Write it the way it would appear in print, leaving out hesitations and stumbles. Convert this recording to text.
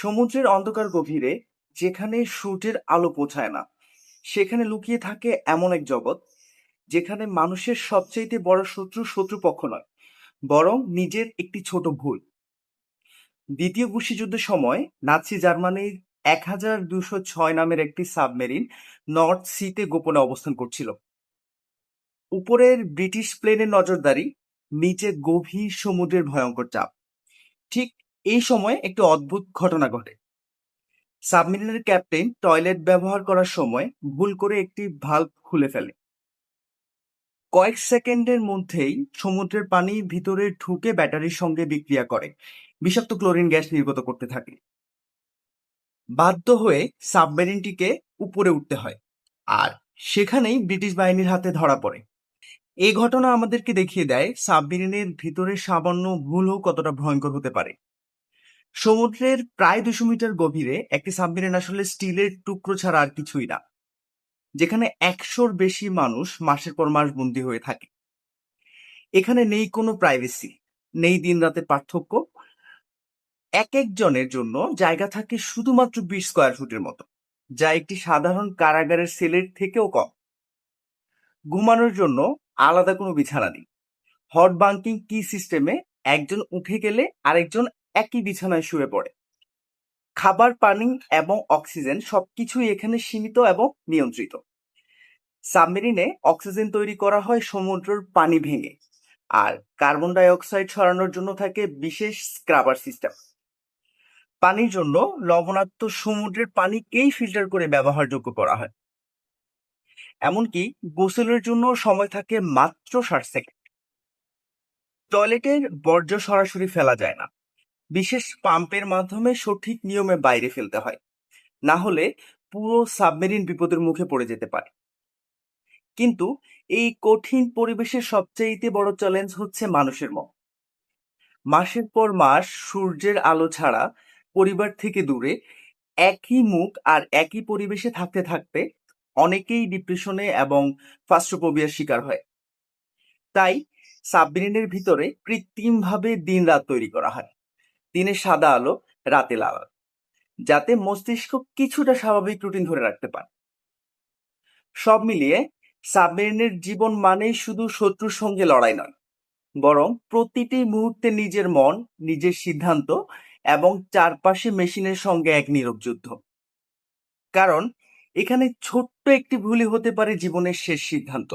সমুদ্রের অন্ধকার গভীরে যেখানে সূর্যের আলো পৌঁছায় না, সেখানে লুকিয়ে থাকে এমন এক জগৎ যেখানে মানুষের সবচাইতে বড় শত্রুপক্ষ নয়, বরং নিজের একটি ছোট ভুল। দ্বিতীয় বিশ্বযুদ্ধের সময় নাৎসি জার্মানির 1206 নামের একটি সাবমেরিন নর্থ সিতে গোপনে অবস্থান করছিল। উপরের ব্রিটিশ প্লেনের নজরদারি, নিচে গভীর সমুদ্রের ভয়ঙ্কর চাপ। ঠিক এই সময় একটি অদ্ভুত ঘটনা ঘটে। সাবমেরিনের ক্যাপ্টেন টয়লেট ব্যবহার করার সময় ভুল করে একটি ভালভ খুলে ফেলে। কয়েক সেকেন্ডের মধ্যেই সমুদ্রের পানি ভিতরে ঢুকে ব্যাটারির সঙ্গে বিক্রিয়া করে বিষাক্ত ক্লোরিন গ্যাস নির্গত করতে থাকে। বাধ্য হয়ে সাবমেরিনটিকে উপরে উঠতে হয়, আর সেখানেই ব্রিটিশ বাহিনীর হাতে ধরা পড়ে। এই ঘটনা আমাদেরকে দেখিয়ে দেয় সাবমেরিনের ভিতরে সামান্য ভুলও কতটা ভয়ঙ্কর হতে পারে। সমুদ্রের প্রায় 200 মিটার গভীরে একটি সাবমেরিন আসলে স্টিলের টুকরো ছাড়া আর কিছুই না, যেখানে 100-র বেশি মানুষ মাসের পর মাস বন্দী হয়ে থাকে। এখানে নেই কোনো প্রাইভেসি, নেই দিন রাতের পার্থক্য। এক একজনের জন্য জায়গা থাকে শুধুমাত্র 20 স্কয়ার ফুটের মতো, যা একটি সাধারণ কারাগারের সেলের থেকেও কম। ঘুমানোর জন্য আলাদা কোনো বিছানা নেই। হট বাঙ্কিং কি সিস্টেমে একজন উঠে গেলে আরেকজন একই বিছানায় শুয়ে পড়ে। খাবার, পানি এবং অক্সিজেন সবকিছুই এখানে সীমিত এবং নিয়ন্ত্রিত। সাবমেরিনে অক্সিজেন তৈরি করা হয় সমুদ্রের পানি ভেঙে, আর কার্বন ডাই অক্সাইড সরানোর জন্য থাকে বিশেষ স্ক্রাবার সিস্টেম। পানির জন্য লবণাক্ত সমুদ্রের পানিকেই ফিল্টার করে ব্যবহারযোগ্য করা হয়। এমনকি গোসলের জন্য সময় থাকে মাত্র 60 সেকেন্ড। টয়লেটের বর্জ্য সরাসরি ফেলা যায় না, বিশেষ পাম্পের মাধ্যমে সঠিক নিয়মে বাইরে ফেলতে হয়, না হলে পুরো সাবমেরিন বিপদের মুখে পড়ে যেতে পারে। কিন্তু এই কঠিন পরিবেশের সবচাইতে বড় চ্যালেঞ্জ হচ্ছে মানুষের মন। মাসের পর মাস সূর্যের আলো ছাড়া, পরিবার থেকে দূরে, একই মুখ আর একই পরিবেশে থাকতে থাকতে অনেকেই ডিপ্রেশনে এবং ফাস্ট্রোফোবিয়ার শিকার হয়। তাই সাবমেরিনের ভিতরে কৃত্রিমভাবে দিন রাত তৈরি করা হয়। দিনে সাদা আলো, রাতে লাল আলো, যাতে মস্তিষ্ক কিছুটা স্বাভাবিক রুটিন ধরে রাখতে পারে। সব মিলিয়ে সাবমেরিনের জীবন মানেই শুধু শত্রুর সঙ্গে লড়াই নয়, বরং প্রতিটি মুহূর্তে নিজের মন, নিজের সিদ্ধান্ত এবং চারপাশে মেশিনের সঙ্গে এক নীরব যুদ্ধ। কারণ এখানে ছোট্ট একটি ভুলই হতে পারে জীবনের শেষ সিদ্ধান্ত।